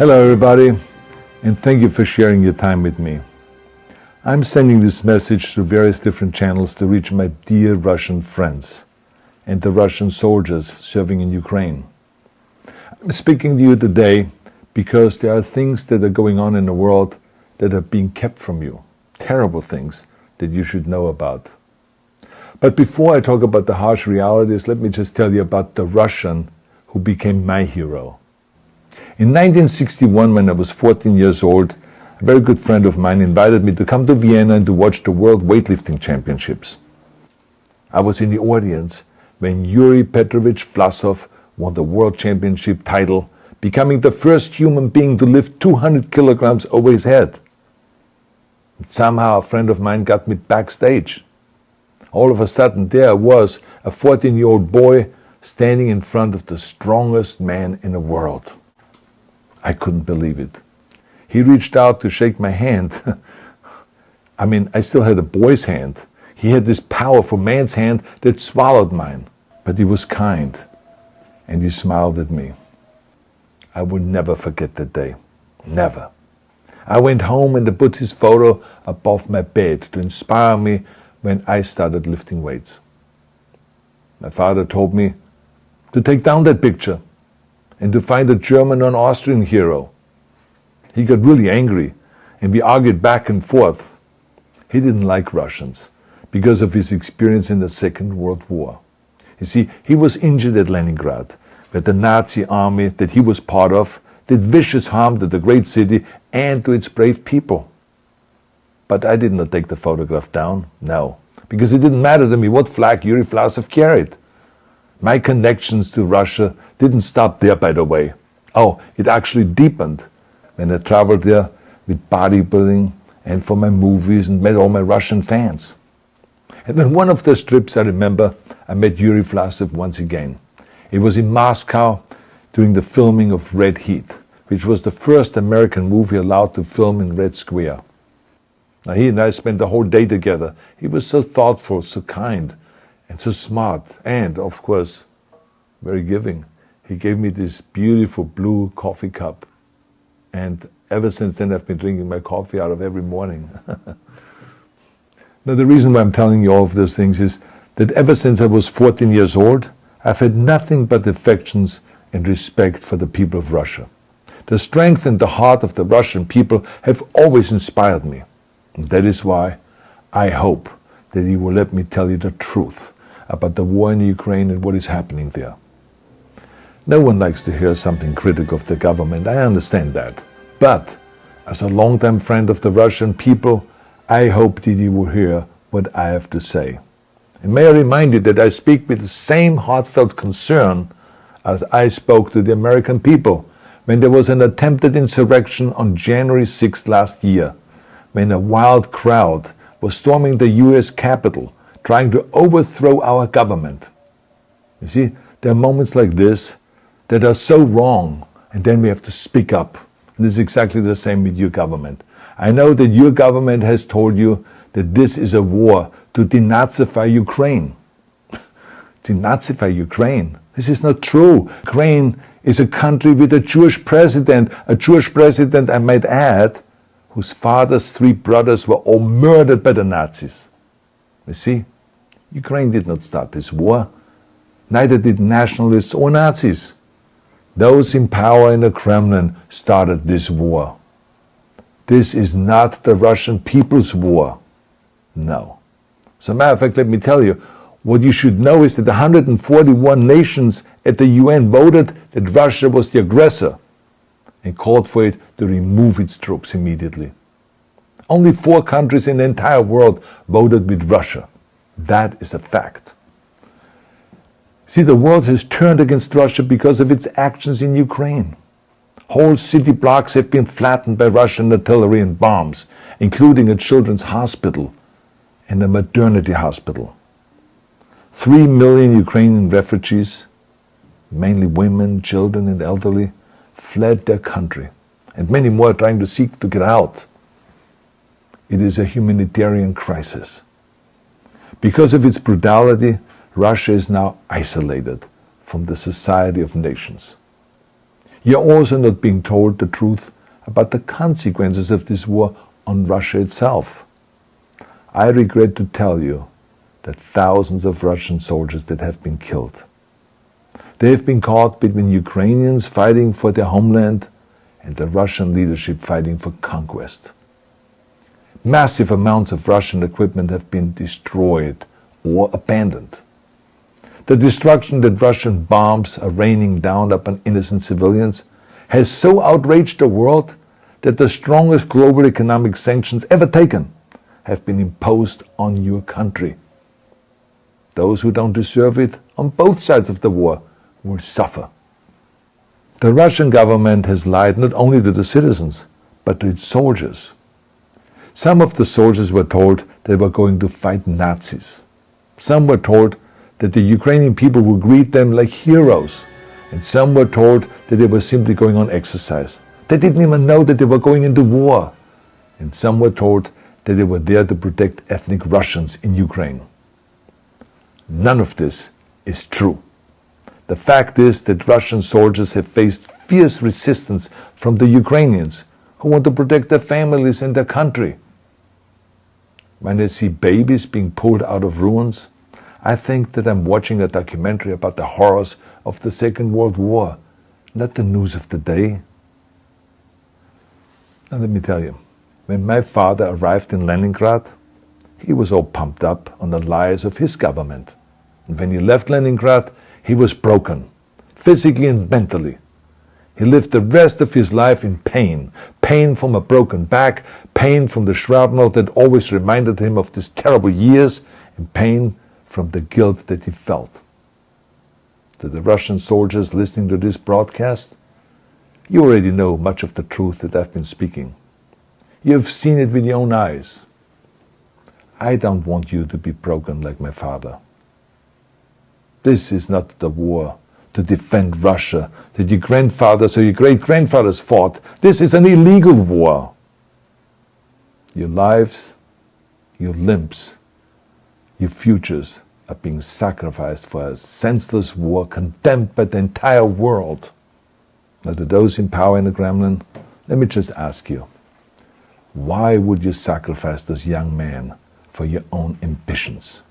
Hello everybody, and thank you for sharing your time with me. I'm sending this message through various different channels to reach my dear Russian friends and the Russian soldiers serving in Ukraine. I'm speaking to you today because there are things that are going on in the world that are being kept from you, terrible things that you should know about. But before I talk about the harsh realities, let me just tell you about the Russian who became my hero. In 1961, when I was 14 years old, a very good friend of mine invited me to come to Vienna and to watch the World Weightlifting Championships. I was in the audience when Yuri Petrovich Vlasov won the World Championship title, becoming the first human being to lift 200 kilograms over his head. And somehow a friend of mine got me backstage. All of a sudden there I was, a 14-year-old boy, standing in front of the strongest man in the world. I couldn't believe it. He reached out to shake my hand. I still had a boy's hand. He had this powerful man's hand that swallowed mine. But he was kind, and he smiled at me. I will never forget that day. Never. I went home and I put his photo above my bed to inspire me when I started lifting weights. My father told me to take down that picture and to find a German or an Austrian hero. He got really angry, and we argued back and forth. He didn't like Russians because of his experience in the Second World War. You see, he was injured at Leningrad, where the Nazi army that he was part of did vicious harm to the great city and to its brave people. But I did not take the photograph down, no, because it didn't matter to me what flag Yuri Vlasov carried. My connections to Russia didn't stop there, by the way. Oh, it actually deepened when I traveled there with bodybuilding and for my movies and met all my Russian fans. And on one of those trips, I remember, I met Yuri Vlasov once again. It was in Moscow during the filming of Red Heat, which was the first American movie allowed to film in Red Square. Now, he and I spent the whole day together. He was so thoughtful, so kind, and so smart, and, of course, very giving. He gave me this beautiful blue coffee cup, and ever since then I've been drinking my coffee out of every morning. Now, the reason why I'm telling you all of those things is that ever since I was 14 years old, I've had nothing but affections and respect for the people of Russia. The strength and the heart of the Russian people have always inspired me. And that is why I hope that you will let me tell you the truth about the war in Ukraine and what is happening there. No one likes to hear something critical of the government, I understand that. But as a longtime friend of the Russian people, I hope that you will hear what I have to say. And may I remind you that I speak with the same heartfelt concern as I spoke to the American people when there was an attempted insurrection on January 6th last year, when a wild crowd was storming the US Capitol, trying to overthrow our government. You see, there are moments like this that are so wrong, and then we have to speak up. And it's exactly the same with your government. I know that your government has told you that this is a war to denazify Ukraine. Denazify Ukraine? This is not true. Ukraine is a country with a Jewish president, I might add, whose father's 3 brothers were all murdered by the Nazis. You see, Ukraine did not start this war. Neither did nationalists or Nazis. Those in power in the Kremlin started this war. This is not the Russian people's war. No. As a matter of fact, let me tell you, what you should know is that 141 nations at the UN voted that Russia was the aggressor and called for it to remove its troops immediately. Only 4 countries in the entire world voted with Russia. That is a fact. See, the world has turned against Russia because of its actions in Ukraine. Whole city blocks have been flattened by Russian artillery and bombs, including a children's hospital and a maternity hospital. 3 million Ukrainian refugees, mainly women, children, and elderly, fled their country, and many more are trying to seek to get out. It is a humanitarian crisis. Because of its brutality, Russia is now isolated from the society of nations. You're also not being told the truth about the consequences of this war on Russia itself. I regret to tell you that thousands of Russian soldiers that have been killed. They have been caught between Ukrainians fighting for their homeland and the Russian leadership fighting for conquest. Massive amounts of Russian equipment have been destroyed or abandoned. The destruction that Russian bombs are raining down upon innocent civilians has so outraged the world that the strongest global economic sanctions ever taken have been imposed on your country. Those who don't deserve it on both sides of the war will suffer. The Russian government has lied not only to the citizens, but to its soldiers. Some of the soldiers were told they were going to fight Nazis. Some were told that the Ukrainian people would greet them like heroes, and some were told that they were simply going on exercise. They didn't even know that they were going into war. And some were told that they were there to protect ethnic Russians in Ukraine. None of this is true. The fact is that Russian soldiers have faced fierce resistance from the Ukrainians who want to protect their families and their country. When I see babies being pulled out of ruins, I think that I'm watching a documentary about the horrors of the Second World War, not the news of the day. Now let me tell you, when my father arrived in Leningrad, he was all pumped up on the lies of his government. And when he left Leningrad, he was broken, physically and mentally. He lived the rest of his life in pain. Pain from a broken back, pain from the shrapnel that always reminded him of these terrible years, and pain from the guilt that he felt. To the Russian soldiers listening to this broadcast, you already know much of the truth that I've been speaking. You have seen it with your own eyes. I don't want you to be broken like my father. This is not the war to defend Russia that your grandfathers or your great-grandfathers fought. This is an illegal war. Your lives, your limbs, your futures are being sacrificed for a senseless war condemned by the entire world. Now, to those in power in the Kremlin, let me just ask you, why would you sacrifice those young men for your own ambitions?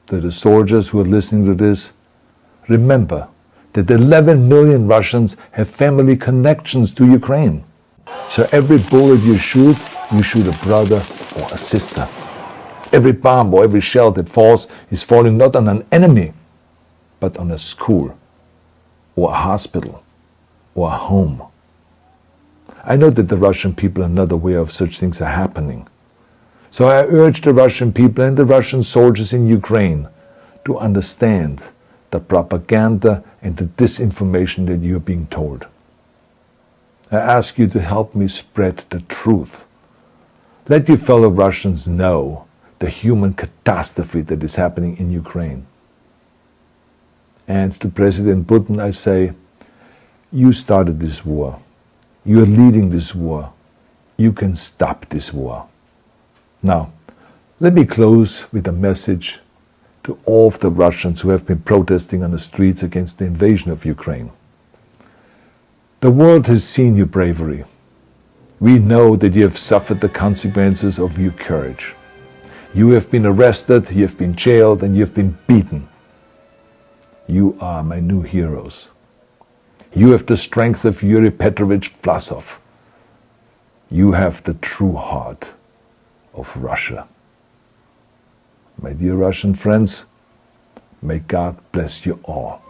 To the soldiers who are listening to this, remember that 11 million Russians have family connections to Ukraine. So every bullet you shoot a brother or a sister. Every bomb or every shell that falls is falling not on an enemy, but on a school, or a hospital, or a home. I know that the Russian people are not aware of such things are happening. So I urge the Russian people and the Russian soldiers in Ukraine to understand the propaganda and the disinformation that you are being told. I ask you to help me spread the truth. Let your fellow Russians know the human catastrophe that is happening in Ukraine. And to President Putin I say, you started this war. You are leading this war. You can stop this war. Now, let me close with a message to all of the Russians who have been protesting on the streets against the invasion of Ukraine. The world has seen your bravery. We know that you have suffered the consequences of your courage. You have been arrested, you have been jailed, and you have been beaten. You are my new heroes. You have the strength of Yuri Petrovich Vlasov. You have the true heart of Russia. My dear Russian friends, may God bless you all.